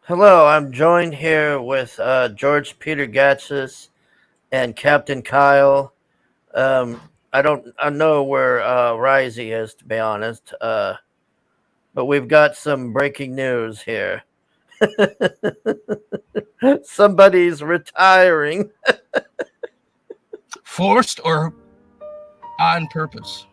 Hello, I'm joined here with George Peter Gatsis and Captain Kyle. I know where Risey is, to be honest, but we've got some breaking news here. Somebody's retiring. Forced or on purpose?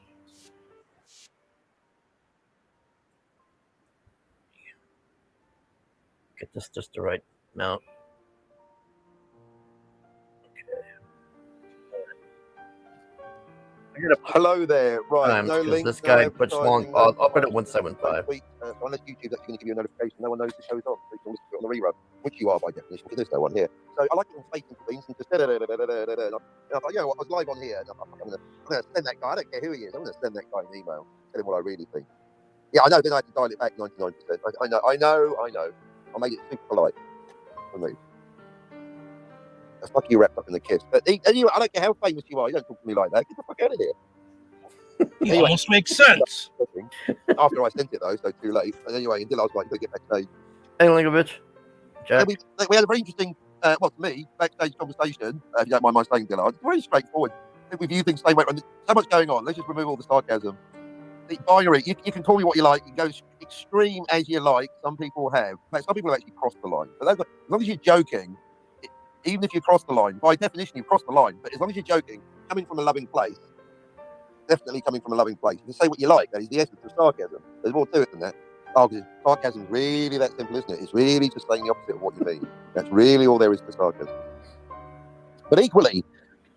Get this just the right amount. I gotta put Hello there. Right, times no because link, this no guy puts long advertising, pause. no I'll put it at promotion, no 175. tweet. So unless YouTube's actually going to give you a notification, no one knows the show's on. So you can listen to it on the rerun, which you are by definition, because there's no one here. So I like it on space and things and just I thought, you know what, I was live on here. And I'm going to send that guy. I don't care who he is. I'm going to send that guy an email, tell him what I really think. Yeah, I know. Then I had to dial it back 99%. I know. I made it super polite for me. That's like you wrapped up in a kiss. But anyway, I don't care how famous you are. You don't talk to me like that. Get the fuck out of here. It Anyway. almost makes sense. After I sent it though, so too late. And anyway, until I was like, you gotta get backstage. Hey, Lingovich. Jack. We had a very interesting, well, to me, backstage conversation. If you don't mind my saying, Dillard, it's very straightforward. I think we view things the same way. There's so much going on. Let's just remove all the sarcasm. The binary, you can call me what you like. You can go extreme as you like. Some people have. But some people have actually crossed the line. But as long as you're joking, even if you cross the line, by definition, you've crossed the line. But as long as you're joking, coming from a loving place, definitely coming from a loving place. You can say what you like. That is the essence of sarcasm. There's more to it than that. Oh, because sarcasm is really that simple, isn't it? It's really just saying the opposite of what you mean. That's really all there is to sarcasm. But equally,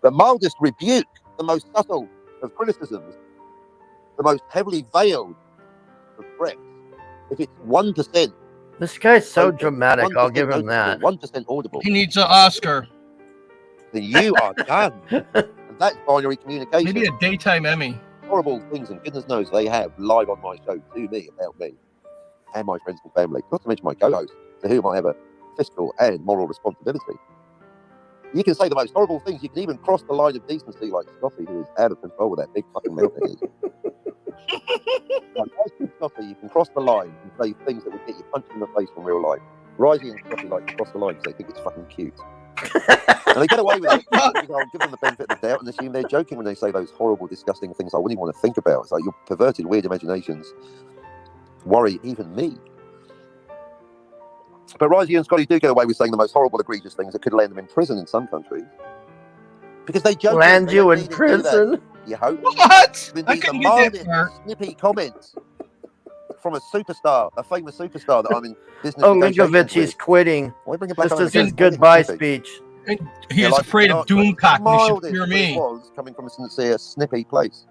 the mildest rebuke, the most subtle of criticisms, the most heavily veiled of threats, if it's 1%, This guy's so open, dramatic. I'll give him that. 1% audible, He needs an Oscar. then you are done. And that's binary communication. Maybe a daytime Emmy. Horrible things, and goodness knows they have live on my show to me about me and my friends and family, not to mention my co-host, to whom I have a fiscal and moral responsibility. You can say the most horrible things. You can even cross the line of decency, like Scotty, who is out of control with that big fucking mouth of his. Scotty, you can cross the line and say things that would get you punched in the face in real life. Risey and Scotty like to cross the line because they think it's fucking cute. And they get away with it because I'll give them the benefit of the doubt and assume they're joking when they say those horrible, disgusting things I wouldn't even want to think about. It's like your perverted, weird imaginations worry even me. But Risey and Scotty do get away with saying the most horrible, egregious things that could land them in prison in some countries. Because they joke. Land you in prison? You hope. What? Indeed, I couldn't get that far. Snippy comments from a superstar, a famous superstar that I'm in business Oh, negotiations Lingovich, he's with. quitting. Why bring it back This on is again? his goodbye Snippy. speech. He Yeah, is like, afraid you know, of Doomcock and he should mildest, fear but me. it was coming from a sincere, snippy place.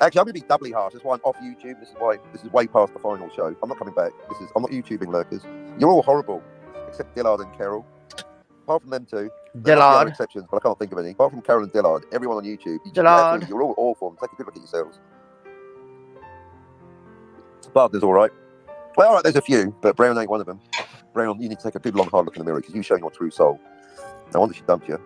Actually, I'm going to be doubly harsh. That's why I'm off YouTube. This is way past the final show. I'm not coming back. I'm not YouTubing, lurkers. You're all horrible, except Dillard and Carol. Apart from them two, there must be other exceptions, but I can't think of any. Apart from Carol and Dillard, everyone on YouTube, you're all awful. Take a good look at yourselves. Wagner's all right. Well, all right, there's a few, but Brown ain't one of them. Brown, you need to take a good, long, hard look in the mirror because you've shown your true soul. No wonder she dumped you.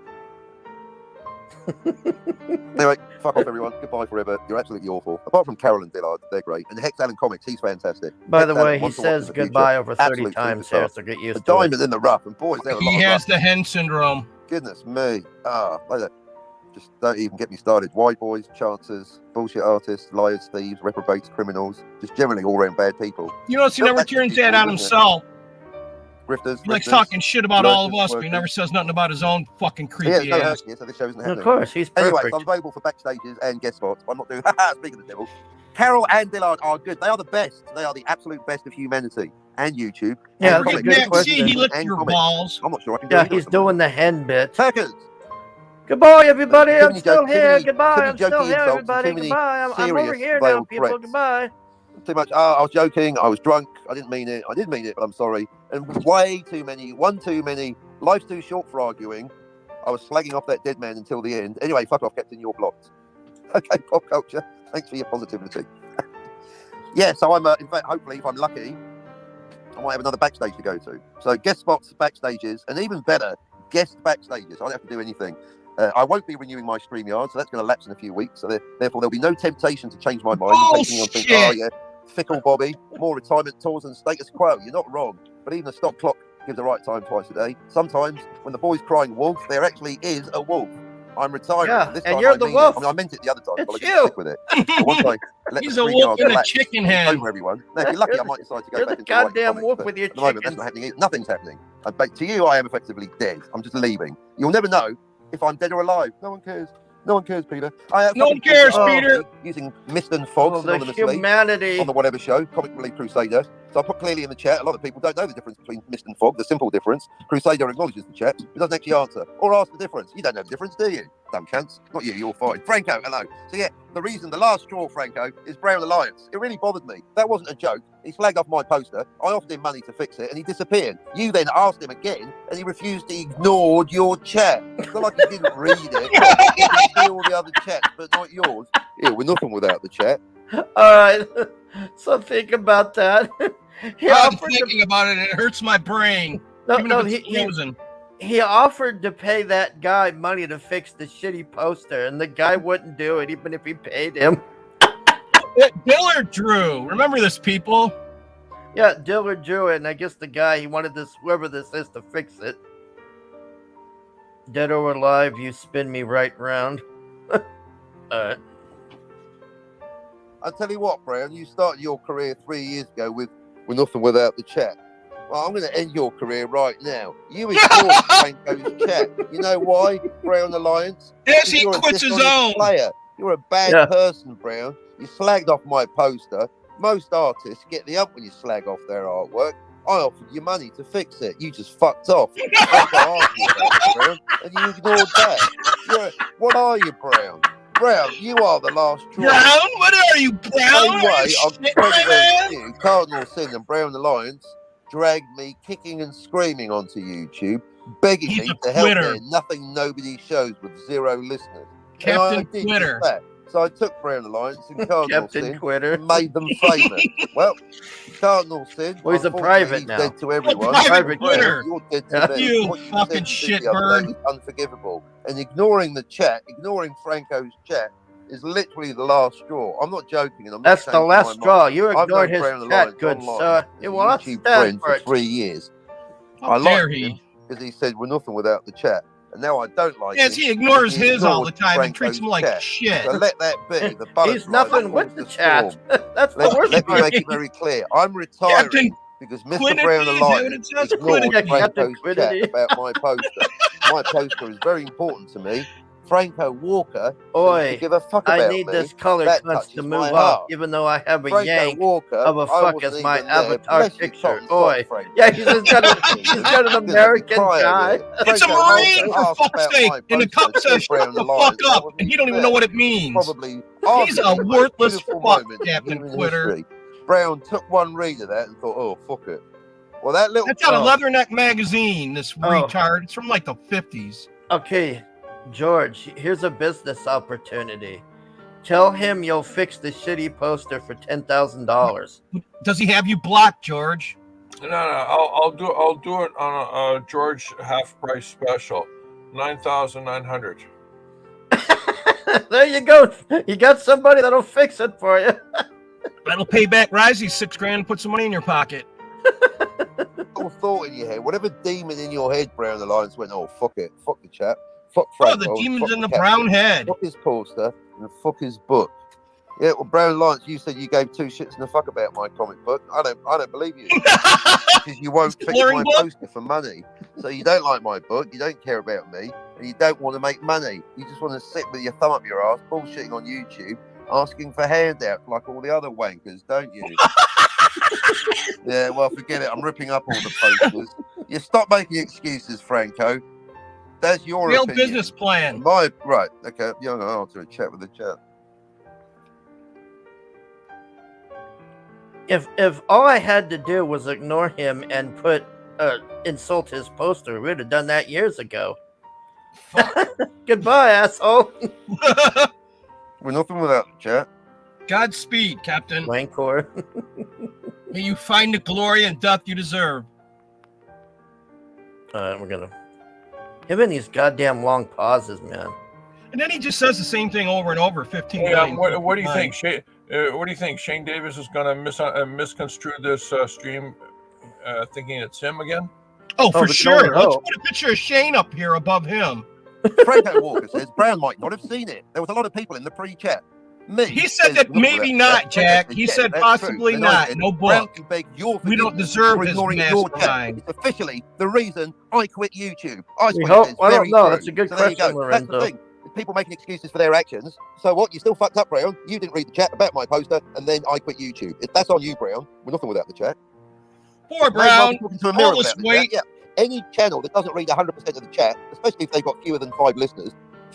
Anyway, fuck off, everyone. Goodbye forever. You're absolutely awful. Apart from Carol and Dillard, they're great. And Hex Allen Comics, he's fantastic. By the Hex way, Allen, he one to watch in says the future. goodbye over 30 Absolute times superstar. here, so get The used to it. diamond in the rough, and boys, there are a lot He of has rough. the hen syndrome. Goodness me. Like that. Just don't even get me started. White boys, chancers, bullshit artists, liars, thieves, reprobates, criminals, just generally all-round bad people. You notice he never turns that on himself. Grifters. He likes talking shit about all of us, but he workers. never says nothing about his own fucking creepy Yeah, no ass. hurt here, so this show isn't Of happening. course, he's Anyway, perfect. so I'm available for backstages and guest spots. I'm not doing speaking of the devil. Carol and Dillard are good. They are the best. They are the absolute best of humanity and YouTube. Yeah, and that's a comics. good See, question. he licked And your comics. balls. I'm not sure I can do Yeah, either he's of them. doing the hen bit. Turkers. Goodbye, everybody. Too I'm many still jokes, here. too many Goodbye. I'm still jokey here, insults, everybody. too many Goodbye. I'm over serious here now, veiled people. threats. Goodbye. Too much. I was joking. I was drunk. I didn't mean it. I did mean it, but I'm sorry. And way too many. One too many. Life's too short for arguing. I was slagging off that dead man until the end. Anyway, fuck off, Captain. You're blocked. Okay, pop culture. Thanks for your positivity. Yeah, so I'm, in fact, hopefully, if I'm lucky, I might have another backstage to go to. So guest spots, backstages, and even better, guest backstages. I don't have to do anything. I won't be renewing my StreamYard, so that's going to lapse in a few weeks. So therefore, there'll be no temptation to change my mind. Oh, in case anyone thinks, shit. oh, yeah, fickle Bobby, more retirement tours than status quo. You're not wrong, but even a stop clock gives the right time twice a day. Sometimes when the boy's crying wolf, there actually is a wolf. I'm retiring. Yeah, This and time you're I the mean wolf. it. I mean, I meant it the other time, but I It's didn't you. stick with it. But once I let He's the a screen wolf guard in a relax, chicken it's hen. over, everyone. Now, if you're lucky, I might decide to go You're back the into writing goddamn comics, wolf but with your at the moment, that's chickens. not happening. Nothing's happening. But to you, I am effectively dead. I'm just leaving. You'll never know if I'm dead or alive. No one cares. No one cares, Peter. No one cares, Peter. Using Mist and Fog Oh, the synonymously humanity. on the whatever show, Comic Relief Crusader. So I put clearly in the chat, a lot of people don't know the difference between Mist and Fog, the simple difference. Crusader acknowledges the chat, but doesn't actually answer or ask the difference. You don't know the difference, do you? Dumb chance. Not you, you're fine. Franco, hello. So yeah, the last straw, Franco, is Brown Alliance. It really bothered me. That wasn't a joke. He slagged off my poster. I offered him money to fix it, and he disappeared. You then asked him again, and he refused. He ignored your chat. It's not like he didn't read it. He can see all the other chats, but not yours. Yeah, we're nothing without the chat. All right. So think about that. He I'm offered thinking about it. It hurts my brain. no, Even no, if it's frozen. he offered to pay that guy money to fix the shitty poster, and the guy wouldn't do it, even if he paid him. Dillard Drew. Remember this, people. Yeah, Dillard drew it, and I guess the guy, he wanted this, whoever this is, to fix it. Dead or alive, you spin me right round. Alright. I'll tell you what, Brown, you started your career 3 years ago with "We're nothing without the chat." Well, I'm going to end your career right now. You ignored Franco's chat. You know why, Brown Alliance? Yes, he You're a quits his dishonest own. player. You're a bad Yeah. person, Brown. You slagged off my poster. Most artists get the up when you slag off their artwork. I offered you money to fix it. You just fucked off. That's what I asked you about, Brown, and you ignored that. What are you, Brown? Brown, you are the last straw. Brown? What are you, Brown? Same Are way, you I'm shit, my man? you, Cardinal Sin and Brown Alliance dragged me kicking and screaming onto YouTube, begging He's me a to help quitter. their nothing nobody shows with 0 listeners. Captain and I did Quitter. just that. So I took Brown Alliance and Cardinal Captain Sin Quitter. and made them famous. Well, Cardinal Sin, Well, he's a unfortunately, private he's now. dead to everyone. Private Quitter. You're dead to Yeah. me. You What said fucking to me the other shitbird. day is unforgivable. And ignoring the chat, ignoring Franco's chat, is literally the last straw. I'm not joking, and I'm That's not the changing last my straw. mind. You I've ignored known his Brown chat, Alliance good online sir. as You a will not YouTube stand friend for for it. 3 years. How I dare liked he? him because he said we're nothing without the chat, and now I don't like Yes, him. he ignores because he his all the ignored time and treats Franco's him like chat. shit. So let that be. The butterfly He's nothing that with caused the the chat. storm. That's the worst Let me part. make it very clear. I'm retiring Captain because Mr. Quiddity, Brown is that what it Alliance says? ignored Quiddity. Yeah, Captain Franco's chat Quiddity. about my poster. My poster is very important to me. Franco Walker seems to Oi, give a fuck I about need me. this color That cunts touches to my move heart. up, even though I have a Franco yank Walker of a I fuck wasn't as my even there. avatar Bless you, picture. cotton Oi. socks, Franco. Yeah, he's got an American guy. It's a Marine, for fuck's sake. And the cop says, shut the fuck up. And he don't even know what it means. Probably He's a arguably the most worthless beautiful fuck, moment in Captain human Quitter. history. Brown took one read of that and thought, oh, fuck it. Well, that little That's out of Oh. Leatherneck magazine, this Oh. retard. It's from like the 50s. Okay, George, here's a business opportunity. Tell him you'll fix the shitty poster for $10,000. Does he have you blocked, George? No, I'll do it on a George half price special, 9,900. There you go. You got somebody that'll fix it for you. That'll pay back Risey's $6,000 and put some money in your pocket. little thought in your head, whatever demon in your head, Brown Alliance went, oh, fuck it, fuck the chap, fuck Oh, Franco, the and demon's fuck in the captain, brown head. fuck his poster, and fuck his book. Yeah, well, Brown Alliance, you said you gave 2 shits and a fuck about my comic book. I don't believe you. Because you won't fix Boring my book? poster for money. So you don't like my book, you don't care about me, and you don't want to make money. You just want to sit with your thumb up your ass, bullshitting on YouTube, asking for handouts like all the other wankers, don't you? Yeah, well, forget it. I'm ripping up all the posters. You stop making excuses, Franco. That's your Real opinion. business plan. Right. Okay. Yeah, I'll do a chat with the chat. If all I had to do was ignore him and put insult his poster, we'd have done that years ago. Goodbye, asshole. We're nothing without the chat. Godspeed, Captain. Wankor. May you find the glory and death you deserve. Alright, we're gonna. Him and these goddamn long pauses, man. And then he just says the same thing over and over 15 Hey, million what do you times. think? What do you think? Shane Davis is going to misconstrue this stream, thinking it's him again? Oh, for we can sure. only Let's hope. put a picture of Shane up here above him. Franco Walker says Brown might not have seen it. There was a lot of people in the pre-chat. Me He said says, that "Look, maybe that- not, that- Jack. that- He yeah, said that's possibly true." And I not. said, No Brown book. can beg your We don't forgiveness deserve for his ignoring your chat. mastermind. It's officially the reason I quit YouTube. I We swear hope. it's I very don't know. true. That's a good So there you question, go. That's the Lorenzo. thing. People making excuses for their actions. So what? You still fucked up, Brown. You didn't read the chat about my poster, and then I quit YouTube. If that's on you, Brown, we're nothing without the chat. Poor May as well Brown. be talking to a mirror all this without the chat. weight. Yeah. Any channel that doesn't read 100% of the chat, especially if they've got fewer than 5 listeners,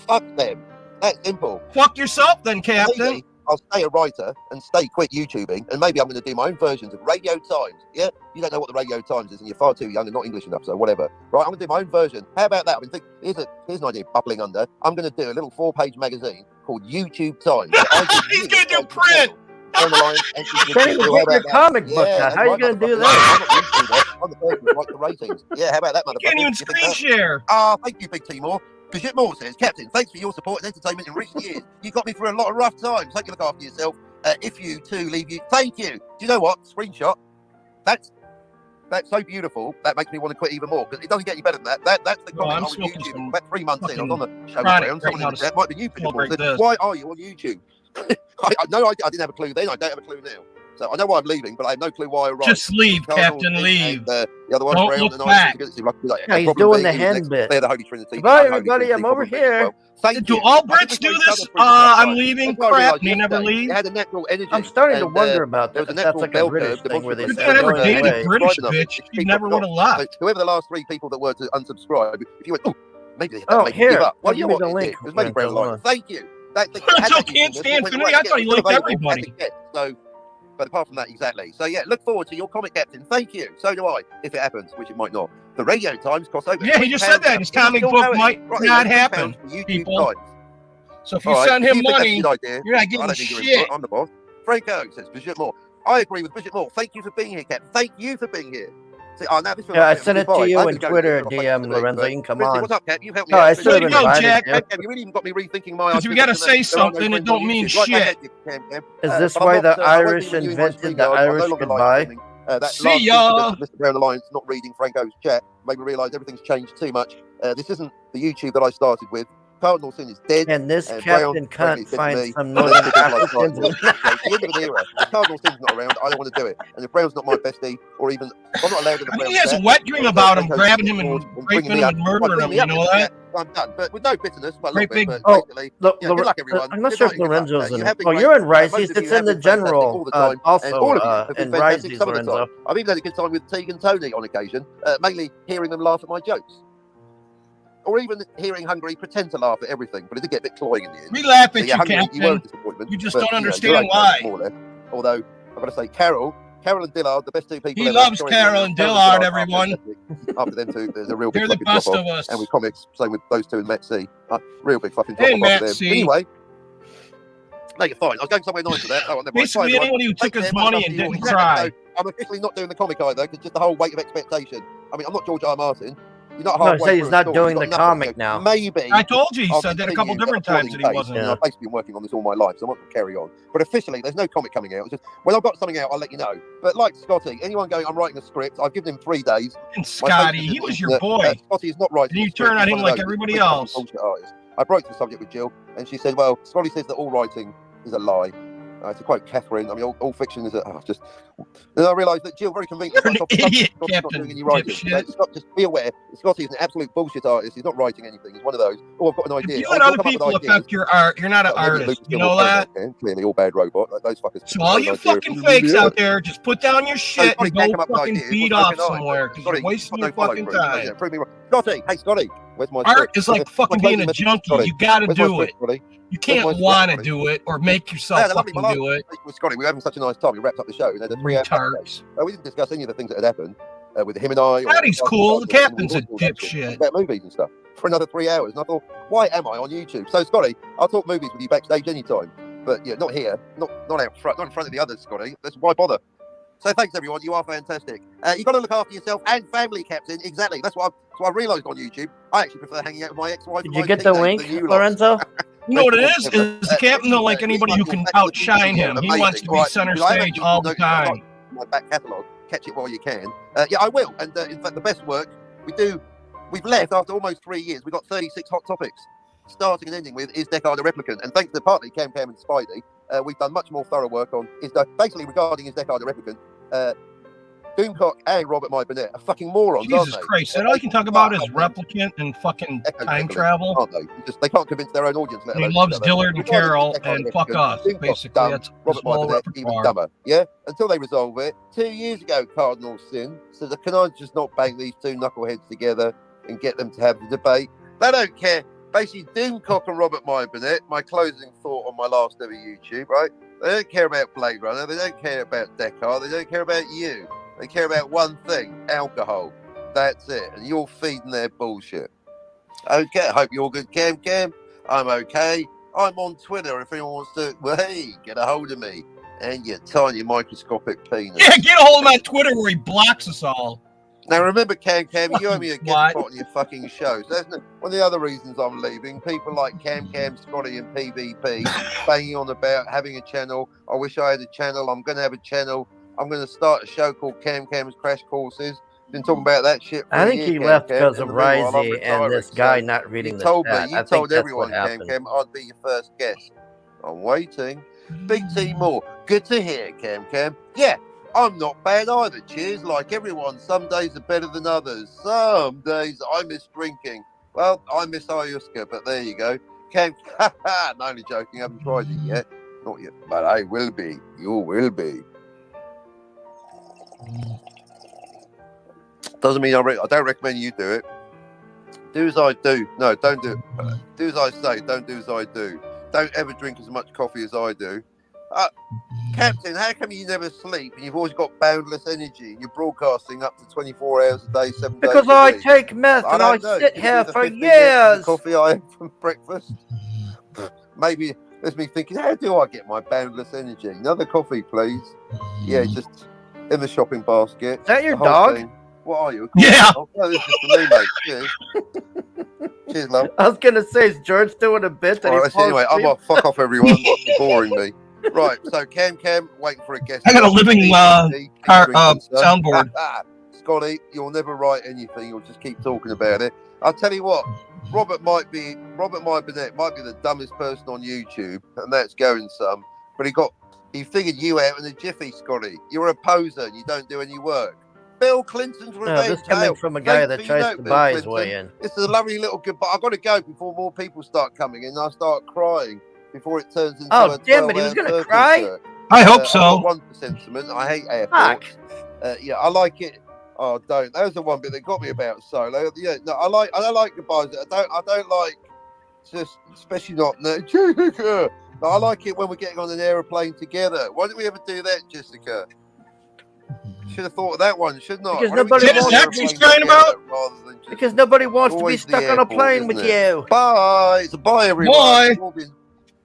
fuck them. That's simple. Fuck yourself then, Captain. Maybe I'll stay a writer and stay quit YouTubing, and maybe I'm going to do my own versions of Radio Times. Yeah, you don't know what the Radio Times is, and you're far too young and not English enough, so whatever. Right, I'm going to do my own version. How about that? I mean, here's an idea bubbling under. I'm going to do a little 4-page magazine called YouTube Times. He's going to do print. Down the line, You can't even get your comic book out. How are you going to do that? I'm the person who writes the ratings. Yeah, how about that, motherfucker? You can't even You think screen that? share. Ah, thank you, Big Timor. Bridget Moore says, Captain, thanks for your support and entertainment in recent years. You got me through a lot of rough times. Hope you look after yourself. If you too leave you, thank you. Do you know what? Screenshot. That's so beautiful. That makes me want to quit even more because it doesn't get any better than that. That's the comment I'm on smoking YouTube. some About 3 months in, I was on the show with chronic Brown. right Someone now in the to chat might be you, Bridget Moore. celebrate Said, this. why are you on YouTube? I didn't have a clue then. I don't have a clue now. So I know why I'm leaving, but I have no clue why I arrived. Just leave, Carl Captain, Norton leave. and, the other one, Don't Brown, look and I back. think it's like a Yeah, he's problem doing being the who's hand next. bit. They're the Holy Trinity. Goodbye, The Holy everybody. Trinity I'm over problem being as here. well. Thank Do you. all I think Brits we do got each this? other for last I'm time. leaving. That's why I Crap. realised You never yesterday leave. It had a natural energy. I'm starting to and, wonder about there that. was a If that's natural like a bell British curve thing where they demonstrated You're say not that ever going they dated were away. a British subscribing bitch. us. You People never would have forgot. left. So whoever the last 3 people that were to unsubscribe, if you went, oh, maybe they Oh, make here. give up. Well, Give you me know the what it link, did. It was maybe Brown Lorenzo. Lion. Thank you. Lorenzo can't stand Infinity. I thought he liked everybody. So, but apart from that, exactly. So yeah, look forward to your comic, Captain. Thank you. So do I, if it happens, which it might not. The Radio Times cost over. Yeah, he just said that. His comic book might not happen, people. So if you send him money, idea, you're not I getting don't think you're in shit. for it. I'm the boss. Franco says Bridget Moore. I agree with Bridget Moore. Thank you for being here, Captain. Thank you for being here. See, now this Yeah, I sent it to you in Twitter, DM, Lorenzo. You can come on. What's up, Cap? You've helped me Oh, out. I should have Way to go, invited Jack. you. Cap, you really even got me rethinking my. Because we got to say something, it don't mean shit. Is this why the Irish invented the Irish goodbye? See ya. Mr. Brown Alliance not reading Franco's chat made me realise everything's changed too much. This isn't the YouTube that I started with. Cardinal Sin is dead. And this Brown, Captain frankly, cunt said to finds me, some "Well, Northern this is like Africans. Cardinal Sin." It's the end of an era. If Cardinal Sin's not around, I don't want to do it. And if Brown's not my bestie, or even I'm not allowed in the I Brown think he has a chat, wet dream about him, Franco's grabbing him board and bringing raping me him up. and murdering him. You know that? I'm done, but with no bitterness. Well, a Great little bit, big- but Oh, basically, Look, yeah, good luck, everyone. I'm not Good sure luck, if good luck. Lorenzo's You in have it. been Oh, great. you're in Most Rises. of you It's have in the been fantastic all general. the time, and Also, all of you have been in fantastic Rises, some of the Lorenzo. time. I've even had a good time with Teague and Tony on occasion, mainly hearing them laugh at my jokes. Or even hearing Hungary pretend to laugh at everything, but it did get a bit cloying in the end. We laugh So, at yeah, you, Hungary, you were a Captain. disappointment. You just but, don't you're understand okay, why. more or less. Although, I've got to say, Carol and Dillard, the best 2 people He ever. loves Sorry, Carol and Carol Dillard, are everyone. fantastic. After them 2, there's a real big They're the fucking best drop-off. of us. And with comics, same with those 2 and Matt C. Real big fucking Hey, drop-off Matt after them. C. Anyway, no, you're fine. I was going somewhere nice with that. Oh, Basically, anyone who took his money and didn't cry. I'm officially not doing the comic either, because just the whole weight of expectation. I mean, I'm not George R. R. Martin. You're not No, halfway say he's through a not story, doing you've the got nothing. comic So now. Maybe I told you, he I'll said that a continue couple at different plodding times that he pace, wasn't. and I've basically been working on this all my life, so I want to carry on. But officially, there's no comic coming out. It's just when I've got something out, I'll let you know. But like Scotty, anyone going, I'm writing a script, I've given him 3 days. And Scotty, he was your boy. Scotty is not writing. And you a script, turn on he's him one of like those everybody big else. bullshit artists. I broke the subject with Jill, and she said, well, Scotty says that all writing is a lie. To quote Catherine, I mean, all fiction is a... just... Then I realised that Jill very conveniently... You're an idiot, Scotty's not Captain doing any writing. Dipshit. Scott, just be aware, Scotty is an absolute bullshit artist. He's not writing anything. He's one of those, oh, I've got an idea. If you let other people affect your art, you're not an artist. You know that? Clearly, all bad robot. Like those fuckers. So all you fucking fakes out there, just put down your shit and go fucking beat off somewhere, because you're wasting your fucking time. Prove me wrong. Scotty, hey Scotty, where's my Art script? is like fucking being a junkie. You gotta do it. You can't want to do it or make yourself fucking do it. With Scotty, we were having such a nice time. We wrapped up the show and had a 3-hour Retards. we didn't discuss any of the things that had happened with him and I. Scotty's cool. The captain's a dipshit. About movies and stuff for another 3 hours. And I thought, why am I on YouTube? So, Scotty, I'll talk movies with you backstage anytime. But yeah, not here. Not out front. Not in front of the others, Scotty. That's why bother. So thanks, everyone. You are fantastic. You got to look after yourself and family, Captain. Exactly. That's what I realised on YouTube. I actually prefer hanging out with my ex-wife. Did and you my get the teenagers link, than you lot. Lorenzo? You know what it is the captain don't like anybody who can outshine him. He wants to be center stage all the time. My back catalogue, catch it while you can. Yeah, I will. And in fact, the best work we've left after almost 3 years. We've got 36 hot topics, starting and ending with Is Deckard a Replicant? And thanks to partly Cam and Spidey, we've done much more thorough work on basically regarding Is Deckard a Replicant. Doomcock and Robert My Burnett are fucking morons, Jesus aren't they? Christ, all you can talk about is replicant and fucking time travel. Aren't they? They can't convince their own audience. He loves Dillard and Carol and fuck us, basically. That's Robert My Burnett, even dumber. Yeah? Until they resolve it. 2 years ago, Cardinal Sin said, can I just not bang these two knuckleheads together and get them to have the debate? They don't care. Basically, Doomcock and Robert My Burnett, my closing thought on my last ever YouTube, right? They don't care about Blade Runner. They don't care about Deckard. They don't care about you. They care about one thing, alcohol. That's it. And you're feeding their bullshit. Okay, I hope you're good, Cam. I'm okay. I'm on Twitter if anyone wants to, well, hey, get a hold of me and your tiny microscopic penis. Yeah, get a hold of him on Twitter where he blocks us all. Now, remember, Cam, you owe me a guest spot on your fucking show. So that's one of the other reasons I'm leaving. People like Cam, Scotty, and PvP banging on about having a channel. I wish I had a channel. I'm going to have a channel. I'm going to start a show called Cam's Crash Courses. Been talking about that shit. I think he left because of Risey and this guy not reading the chat. You told everyone, Cam, I'd be your first guest. I'm waiting. Big T Moore. Good to hear, Cam. Yeah, I'm not bad either. Cheers. Like everyone, some days are better than others. Some days I miss drinking. Well, I miss ayahuasca, but there you go. Cam, I'm only joking. I haven't tried it yet. Not yet, but I will be. You will be. Doesn't mean I don't recommend you do it. Do as I do. No, don't do it. Do as I say. Don't do as I do. Don't ever drink as much coffee as I do. Captain, how come you never sleep and you've always got boundless energy and you're broadcasting up to 24 hours a day, 7 days a week? Because I take meth and I sit here for years. Coffee I have from breakfast. Maybe there's me thinking, how do I get my boundless energy? Another coffee, please. Yeah, just in the shopping basket. Is that your dog? Thing. What are you? Yeah. Oh, no, this is just for me, mate. Cheers. Cheers, love. I was going to say, is George doing a bit? That right, anyway, I'm off. Fuck off, everyone. You're boring me. Right, so Cam, waiting for a guest. I got a living soundboard. Scotty, you'll never write anything. You'll just keep talking about it. I'll tell you what. Robert My Burnett might be the dumbest person on YouTube, and that's going some. But he figured you out in a jiffy, Scotty. You're a poser. And you don't do any work. Bill Clinton's revenge. This coming from a guy that tries to buy his way in. This is a lovely little goodbye. I've got to go before more people start coming in and I start crying before it turns into a damn it, he was going to cry? I hope so. 1 sentiment. I hate airports. Yeah, I like it. Oh, don't. That was the one bit that got me about Solo. Yeah, no, I like goodbyes. I don't like just, especially not no, Jessica. No, I like it when we're getting on an aeroplane together. Why don't we ever do that, Jessica? Should have thought of that one, shouldn't I? Because nobody wants to be crying about. Because nobody wants to be stuck on a plane with you. Bye. It's a bye, everyone. Bye.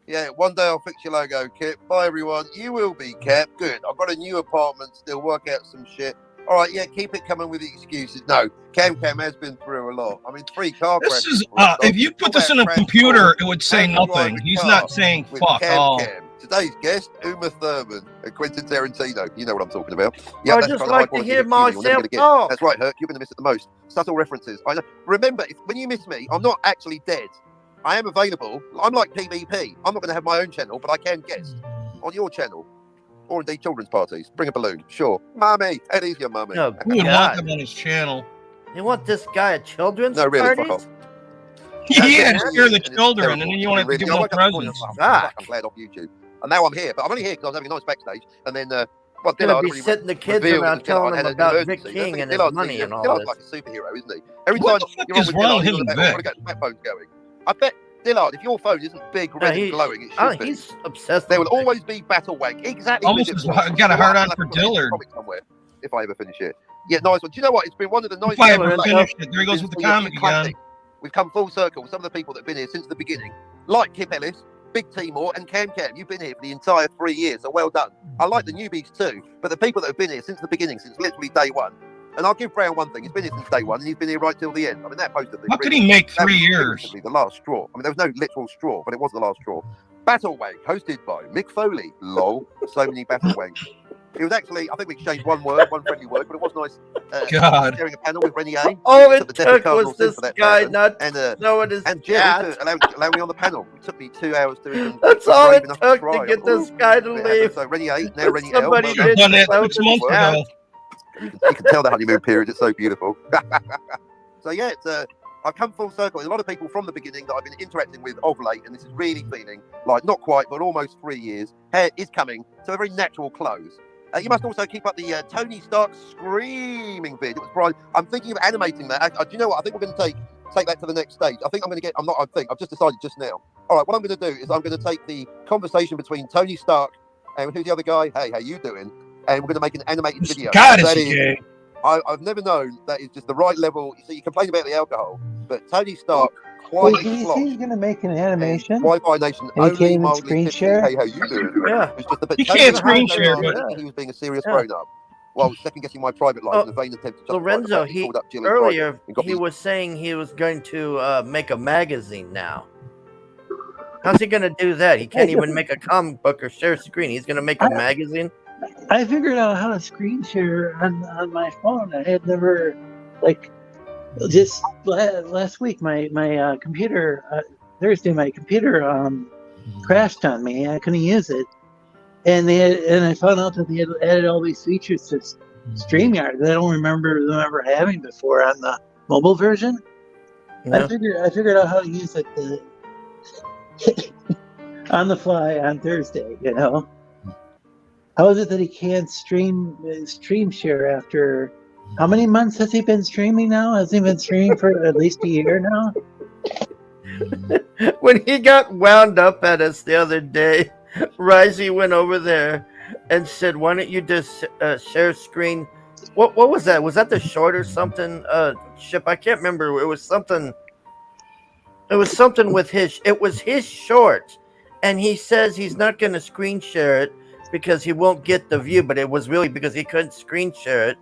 Yeah, one day I'll fix your logo, Kip. Bye, everyone. You will be, Cap. Good. I've got a new apartment still. Work out some shit. All right, yeah, keep it coming with the excuses. No, Cam has been through a lot. I mean, 3 car crashes. This is, if you put this in a computer, it would say nothing. He's not saying fuck all. Today's guest, Uma Thurman and Quentin Tarantino. You know what I'm talking about. Yeah, I just like to hear myself talk. That's right, Herc. You're going to miss it the most. Subtle references. I know. Remember, when you miss me, I'm not actually dead. I am available. I'm like PvP. I'm not going to have my own channel, but I can guest on your channel. Or indeed children's parties. Bring a balloon. Sure. Mummy. Eddie's your mummy. Oh, who would want him on his channel? You want this guy at children's no, really, parties? Fuck off. Yeah, scare the children, and then you want to give them presents. I'm glad off YouTube. And now I'm here, but I'm only here because I was having a nice backstage. And then, well, Dillard be sitting the kids around telling them about Vic King and his money and all Dillard's this. like a superhero, isn't he? Every time you're on with Dillard, you're going to get the phone's going. I bet, Dillard, if your phone isn't big, red and glowing, it should be. He's obsessed. There will always be battle wank. Exactly. Almost got a hard on for Dillard. If I ever finish it. Yeah, nice one. Do you know what? It's been one of the nice. If I ever finish it, there he goes with the comic again. We've come full circle. Some of the people that have been here since the beginning, like Kip Ellis, Big T Moore, and Cam. You've been here for the entire 3 years, so well done. I like the newbies too, but the people that have been here since the beginning, since literally day one, And I'll give Brown one thing. He's been here since day one, and he's been here right till the end. I mean, that poster thing. How could he make that 3 was years? figuratively the last straw. I mean, there was no literal straw, but it was the last straw. Battle Wank, hosted by Mick Foley. Lol. So many Battle Wanks. It was actually, I think we exchanged one friendly word, but it was nice. God. Sharing a panel with Renier. All it the death of took Cardinal was Sin this for that guy person. not and knowing his and Jill cat. to allow me on the panel. It took me 2 hours to even. That's all brave it enough took try. to get Ooh, this guy to it happened. leave. So Renier, now Renier. Somebody well Should have done. done it That 6 was months bad. ago. You can tell the honeymoon period is so beautiful. So yeah, it's I've come full circle. There's a lot of people from the beginning that I've been interacting with of late, and this is really feeling like not quite, but almost 3 years. Hair is coming to a very natural close. You must also keep up the Tony Stark screaming vid. It was Brian. I'm thinking of animating that. Do you know what? I think we're going to take that to the next stage. I think I'm going to get. I've just decided just now. All right, what I'm going to do is I'm going to take the conversation between Tony Stark and who's the other guy? Hey, how you doing? And we're going to make an animated video. God, is That he gay? I've never known that is just the right level. So you complain about the alcohol, but Tony Stark quite Wait, he's going to make an animation? Wi-Fi Nation And he only can't even mildly screen tipsy. share? Hey, how you doing? Yeah. It's just a bit. He Tony can't was screen so share, nice, but- he was being a serious Yeah. grown-up. Well, second guessing my private life Oh, in a vain attempt to justify Lorenzo, the fact he he called up Jill in private earlier and got he me. was saying he was going to make a magazine now. How's he going to do that? He can't even make a comic book or share screen. He's going to make a magazine. I figured out how to screen share on my phone. I had never, like, just last week, my computer, Thursday, my computer crashed on me. I couldn't use it. And I found out that they had added all these features to StreamYard that I don't remember them ever having before on the mobile version. Yeah. I figured out how to use it on the fly on Thursday, you know. How is it that he can't stream share after how many months has he been streaming now? Has he been streaming for at least a year now? When he got wound up at us the other day, Risey went over there and said, "Why don't you just share screen?" What was that? Was that the short or something ship? I can't remember. It was something. It was something with his. It was his short, and he says he's not going to screen share it because he won't get the view. But it was really because he couldn't screen share it.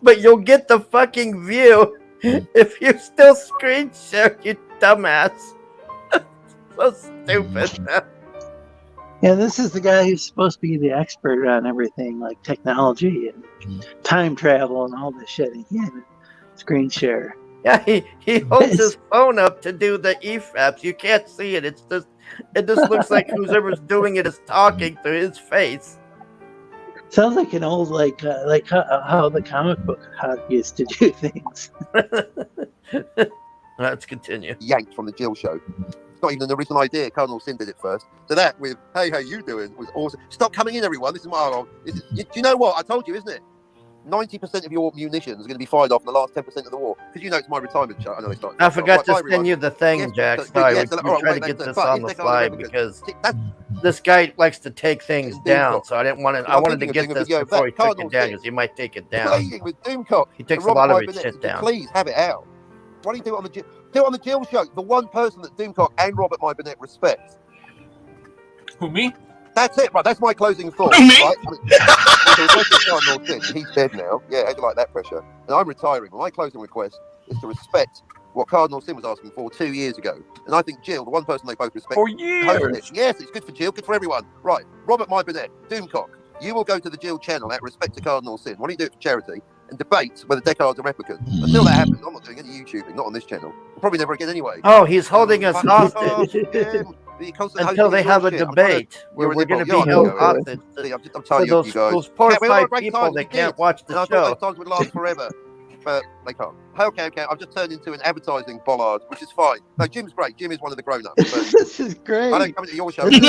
But you'll get the fucking view if you still screen share, you dumbass. So stupid. Yeah, this is the guy who's supposed to be the expert on everything like technology and time travel and all this shit. And he can't even screen share. Yeah, he holds his phone up to do the EFAPs. You can't see it. It just looks like whoever's doing it is talking through his face. Sounds like an old like how the comic book used to do things. Let's continue. Yanked from the Jill show. It's not even an original idea. Cardinal Sin did it first. So that with "Hey, how you doing?" was awesome. Stop coming in, everyone. This is my. Do you know what I told you? Isn't it? 90% of your munitions are going to be fired off in the last 10% of the war because you know it's my retirement show. I know they started. I forgot to everyone. send you the thing, Yes, Jack. so- Sorry, yes, we all right, tried to wait, get that's this fine. on Yes, the take fly over because that's this guy likes to take things Doomcock. down. So I didn't want to. I I'm wanted to thinking of get doing a this video of before that. he took Cardinal it down Sin. because he might take it down. Pleading with Doomcock. He takes to a lot Robert of his Burnett shit to down. Please have it out. Why don't you do it on the do it on the Jill show? The one person that Doomcock and Robert Burnett respects. Who, me? That's it, right? That's my closing thought. Me? Right? I mean, the request is Cardinal Sin. He's dead now. Yeah, how do you like that pressure? And I'm retiring. My closing request is to respect what Cardinal Sin was asking for 2 years ago. And I think Jill, the one person they both respect, For hosted years. it. Yes, it's good for Jill, good for everyone. Right, Robert Burnett, Doomcock, you will go to the Jill channel at Respect to Cardinal Sin. Why don't you do it for charity and debate whether Deckard's a replicant? Until that happens, I'm not doing any YouTubing, not on this channel. Probably never again anyway. Oh, he's holding us Fuck hostage him. The constant until hosting they is have a bullshit. I'm trying to- debate where you're we're an going to be imposter. held You're hostage. See, I'm For telling you, those, you guys. those poor Yeah, we all had five great people times, that we can't did. watch And the I thought show. those times would last forever. But they can't. Okay. I've just turned into an advertising bollard, which is fine. No, Jim's great. Jim is one of the grown-ups. But This is great. I don't come into your show. This is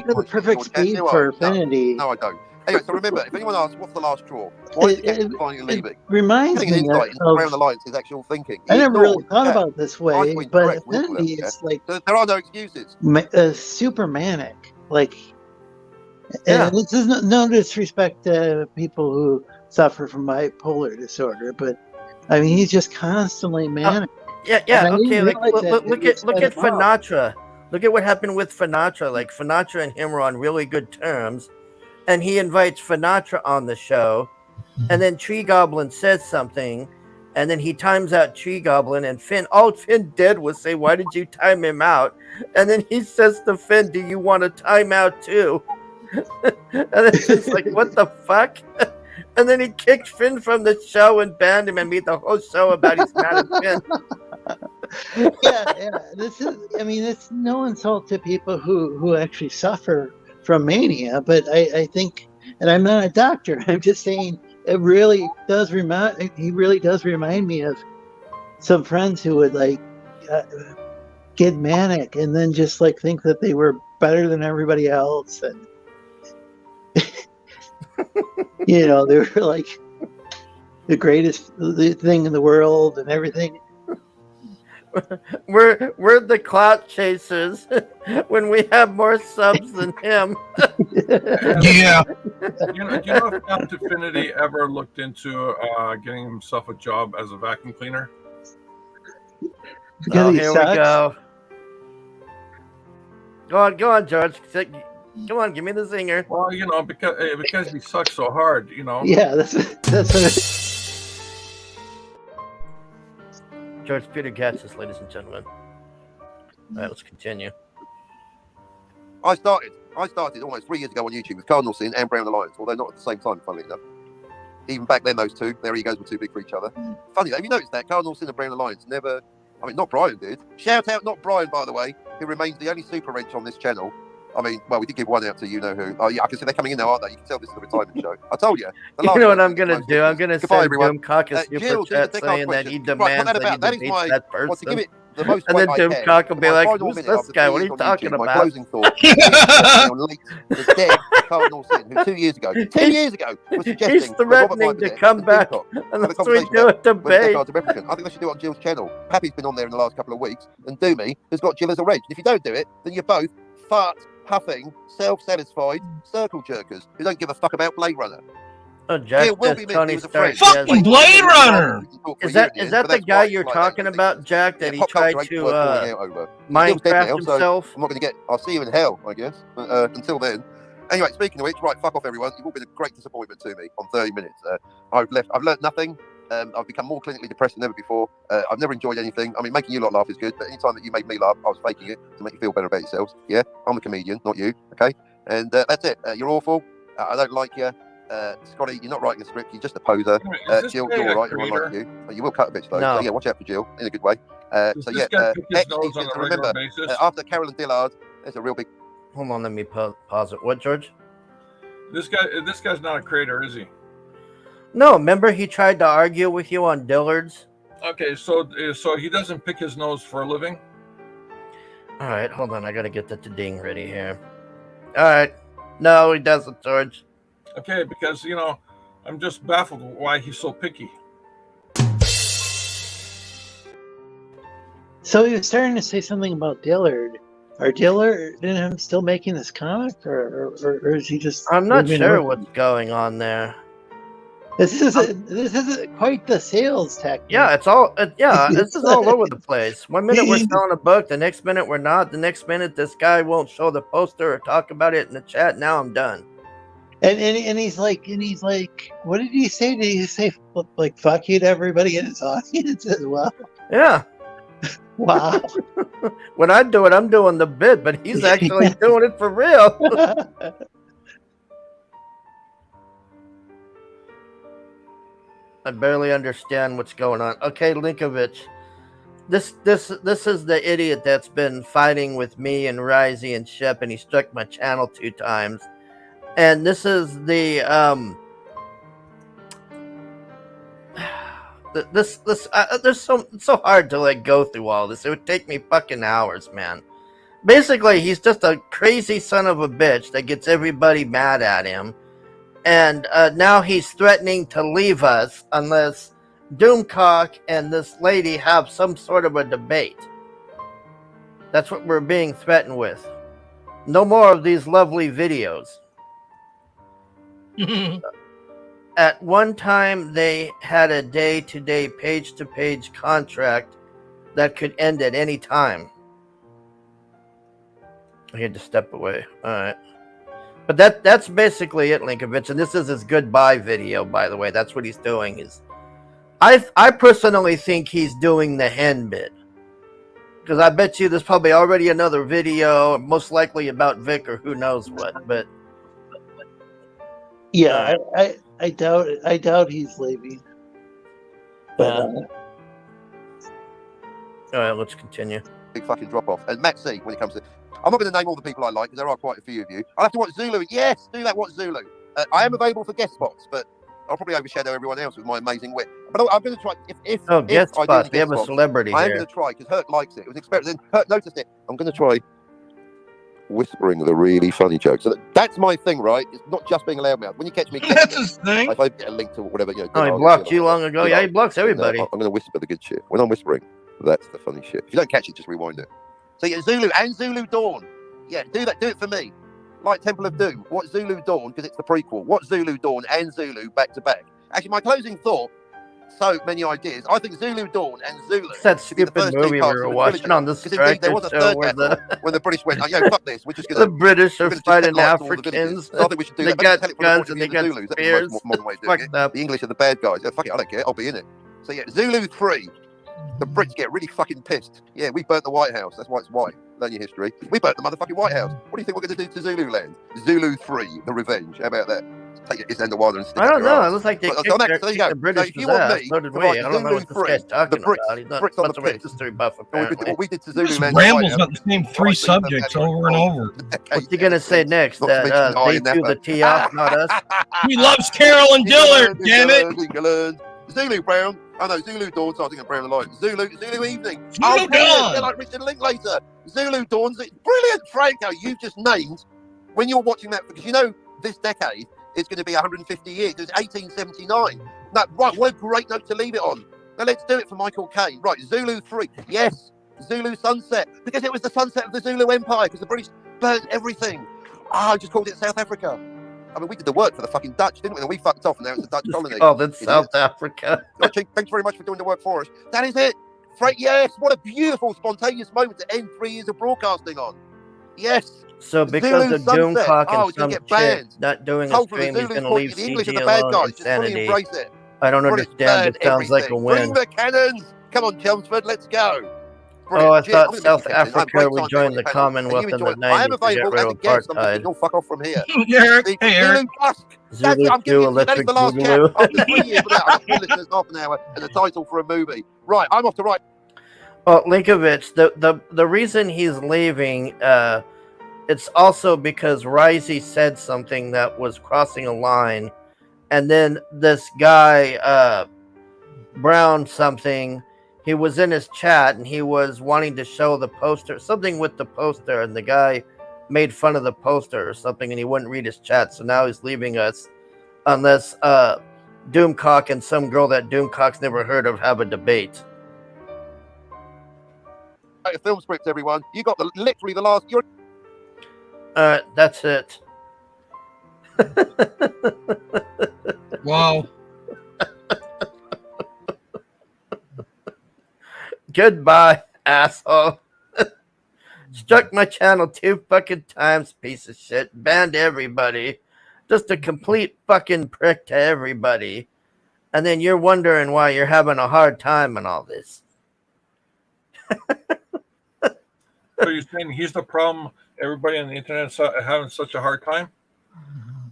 No, the perfect speed no, for no. Affinity. No, I don't. Anyway, so remember, if anyone asks what's the last straw, why is the captain finally leaving? Reminds Getting an me insight into of. Crown Alliance's actual thinking. I He never really ignored thought that. about it this way, Arguing but correct, political Affinity level, is like There are no excuses. super manic. Like, Yeah. and this is no disrespect to people who suffer from bipolar disorder, but I mean, he's just constantly manic. Yeah. And I didn't Okay. Like, realize that look it at sped him up. Finatra. Look at what happened with Finatra. Like Finatra and him were on really good terms, and he invites Finatra on the show, and then Tree Goblin says something, and then he times out Tree Goblin, and all Finn did was say, "Why did you time him out?" And then he says to Finn, "Do you want a timeout too?" And then Finn's like, "What the fuck?" And then he kicked Finn from the show and banned him and made the whole show about he's mad at Finn. Yeah. It's no insult to people who actually suffer from mania, but I think, and I'm not a doctor, I'm just saying he really does remind me of some friends who would get manic and then just think that they were better than everybody else, and they were like the greatest thing in the world and everything. We're the clout chasers when we have more subs than him. Yeah. Do you know if Captain Affinity ever looked into getting himself a job as a vacuum cleaner? Oh, here we go. Go on, George. Come on, give me the zinger. Well, because he sucks so hard, Yeah, that's what George Peter Gatsis, ladies and gentlemen. All right, let's continue. I started almost 3 years ago on YouTube with Cardinal Sin and Brown Alliance, although not at the same time, funnily enough. Even back then, those two, their egos were too big for each other. Funny though, have you noticed that Cardinal Sin and Brown Alliance never, not Brian did. Shout out, not Brian, by the way, who remains the only super wrench on this channel. We did give one out to you-know-who. Oh, yeah, I can see they're coming in now, aren't they? You can tell this is the retirement show. I told you. You know what I'm going to do? I'm going to send Doomcock a super Jill, chat saying that he demands that he debates that person. Well, to give it the most and then Doomcock will be like, "Who's this guy? What are you talking about?" My closing thought the dead Cardinal Sin, who 2 years ago was suggesting he's threatening to come back unless we do a debate. I think they should do it on Jill's channel. Pappy's been on there in the last couple of weeks, and Doomy has got Jill as a wrench. If you don't do it, then you're both fart huffing, self-satisfied circle jerkers who don't give a fuck about Blade Runner. Oh, Jack, Tony Stark. Fucking Blade Runner! Is that the guy you're talking about, Jack? That he tried to Minecraft himself? I'm not going to get. I'll see you in hell, I guess. Until then. Anyway, speaking of which, right, fuck off, everyone. You've all been a great disappointment to me on 30 minutes. I've learnt nothing. I've become more clinically depressed than ever before. I've never enjoyed anything. Making you lot laugh is good, but anytime that you made me laugh, I was faking it to make you feel better about yourselves. Yeah, I'm a comedian, not you. Okay, and that's it. You're awful. I don't like you. Scotty, you're not writing a script. You're just a poser. Jill, you're all right. Everyone likes you. You will cut a bit slow. No. So yeah, watch out for Jill in a good way. Remember, after Carolyn Dillard, there's a real big. Hold on, let me pause it. What, George? This guy's not a creator, is he? No, remember he tried to argue with you on Dillard's? Okay, so he doesn't pick his nose for a living? All right, hold on. I got to get the ding ready here. All right. No, he doesn't, George. Okay, because, I'm just baffled why he's so picky. So he was starting to say something about Dillard. Are Dillard and him still making this comic, or is he just? I'm not sure what's going on there. This isn't quite the sales tactic. Yeah, this is all over the place. 1 minute we're selling a book, the next minute we're not. The next minute this guy won't show the poster or talk about it in the chat. Now I'm done. And he's like, what did he say? Did he say like fuck you to everybody in his audience as well? Yeah. Wow. When I do it, I'm doing the bit, but he's actually doing it for real. I barely understand what's going on. Okay, Linkovich. This is the idiot that's been fighting with me and Risey and Shep, and he struck my channel 2 times. And this is the it's so hard to go through all this. It would take me fucking hours, man. Basically, he's just a crazy son of a bitch that gets everybody mad at him. And now he's threatening to leave us unless Doomcock and this lady have some sort of a debate. That's what we're being threatened with. No more of these lovely videos. At one time, they had a day-to-day, page-to-page contract that could end at any time. I had to step away. All right. But that's basically it, Linkovich, and this is his goodbye video, by the way. That's what he's doing. I personally think he's doing the hen bit. Because I bet you there's probably already another video, most likely about Vic or who knows what. But yeah, I doubt he's leaving. But all right, let's continue. Big fucking drop off. And Matt C, when it comes to, I'm not going to name all the people I like because there are quite a few of you. I'll have to watch Zulu. Yes, do that. Watch Zulu. I am available for guest spots, but I'll probably overshadow everyone else with my amazing wit. But I'm going to try. If guest I do spots. any We have a spots, celebrity I am here. going to try because Hurt likes it. It was experimented. Hurt noticed it. I'm going to try whispering the really funny jokes. So that's my thing, right? It's not just being a loudmouth. When you catch me, That's his thing. if I get a link to whatever, you know. Oh, he I'll blocked get you long ago. Yeah, he blocks everybody. I'm going to whisper the good shit. When I'm whispering, that's the funny shit. If you don't catch it, just rewind it. So yeah, Zulu and Zulu Dawn. Yeah, do that. Do it for me. Like Temple of Doom. Watch Zulu Dawn because it's the prequel. Watch Zulu Dawn and Zulu back to back. Actually, my closing thought. So many ideas. I think Zulu Dawn and Zulu. It's that should be the stupid first two movie we parts were of the watching trilogy. on the Because indeed, there Striker was a show third where battle when the British went, "Oh, yo, fuck this. We're just the going to." British are We're gonna just fighting set lights to all the villages. Africans. So I think we should do They that. Maybe got tell it from the guns point of and view they of the got Zulus. That's the spears. most modern way of doing it. Fucked up. The English are the bad guys. Oh, fuck it, I don't care. I'll be in it. So yeah, Zulu 3. The Brits get really fucking pissed. Yeah, we burnt the White House. That's why it's white. Learn your history. We burnt the motherfucking White House. What do you think we're going to do to Zululand? Zulu 3, the revenge. How about that? Take it, Islander Wilder and stick I it don't up your know. arse. It looks like they So kicked there you go. the So British if you want ass. me So did to we. write I don't know what Zulu this guy's 3, talking the Brits- about. He's not Brits on much the of a piss. history buff, What we apparently. did to He just Zululand. rambles about the same three subjects over and over. What's he gonna say next? Not to That mention they Iron do Napper. the tee off, not us. He loves Carolyn Dillard, damn it. England. Zulu Brown. Oh no, Zulu Dawn starting at Brown Alliance. Zulu Evening. Zulu brilliant. Dawn. They're like Richard Linklater. Zulu Dawn's brilliant. Franco, you've just named when you're watching that, because you know this decade is going to be 150 years. It was 1879. No, right, what a great note to leave it on. Now let's do it for Michael Caine. Right, Zulu 3. Yes, Zulu Sunset. Because it was the sunset of the Zulu Empire, because the British burnt everything. I just called it South Africa. I mean, we did the work for the fucking Dutch, didn't we? And we fucked off, and now it's a Dutch colony. Oh, that's South Africa. Oh, Chief, thanks very much for doing the work for us. That is it. Yes, what a beautiful, spontaneous moment to end 3 years of broadcasting on. Yes. So because Zulu of Sunset. Doomcock Oh, and it's some gonna chick get banned. not doing a Told from the stream, he's Zulus going to point leave of view, the English are CG the bad alone guys. and Just fully sanity. embrace it. I don't British understand. It burn sounds like a everything. win. Bring the cannons. Come on, Chelmsford, let's go. Oh, I Cheers. I'm thought gonna South miss you, Captain. I have Africa great would time join being the on your panel, and Commonwealth you in the enjoy it. I am 90s to get available rid as a of guest. I'm thinking apartheid. you'll fuck off from here. Eric, The hey Eric. Zulu Dusk. That's Zulu it. I'm 2 giving you that is Electric the last chat. Boogaloo. After 3 years of that, I've got 2 listeners, half an hour, and a title for a movie. Right, I'm off to write. Well, Linkovich, the reason he's leaving, it's also because Risey said something that was crossing a line, and then this guy, Brown something, he was in his chat and he was wanting to show the poster, something with the poster, and the guy made fun of the poster or something, and he wouldn't read his chat, so now he's leaving us unless Doomcock and some girl that Doomcock's never heard of have a debate. A film script, everyone. You got literally the last. You're That's it. Wow. Goodbye, asshole. Struck my channel 2 fucking times, piece of shit. Banned everybody. Just a complete fucking prick to everybody. And then you're wondering why you're having a hard time and all this. So you're saying he's the problem? Everybody on the internet having such a hard time?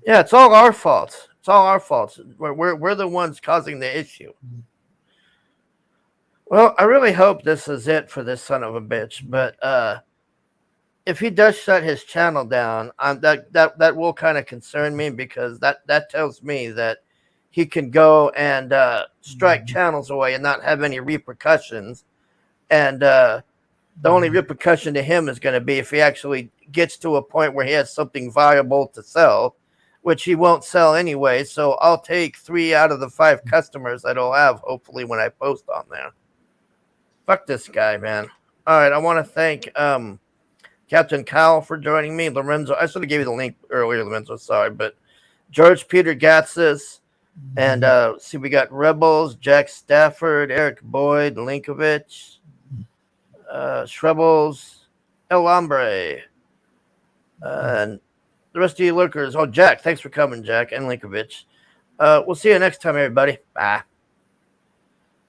Yeah, it's all our fault. It's all our fault. We're the ones causing the issue. Well, I really hope this is it for this son of a bitch. But if he does shut his channel down, that will kind of concern me, because that tells me that he can go and strike channels away and not have any repercussions. And the only repercussion to him is going to be if he actually gets to a point where he has something viable to sell, which he won't sell anyway. So I'll take 3 out of the 5 customers that I'll have, hopefully, when I post on there. Fuck this guy, man. All right, I want to thank Captain Kyle for joining me. Lorenzo, I should have gave you the link earlier, Lorenzo, sorry. But George Peter Gatsis, and see, we got Rebels, Jack Stafford, Eric Boyd, Linkovich, Shrebbles, El Hombre, and the rest of you lurkers. Oh, Jack, thanks for coming, Jack and Linkovich. We'll see you next time, everybody. Bye.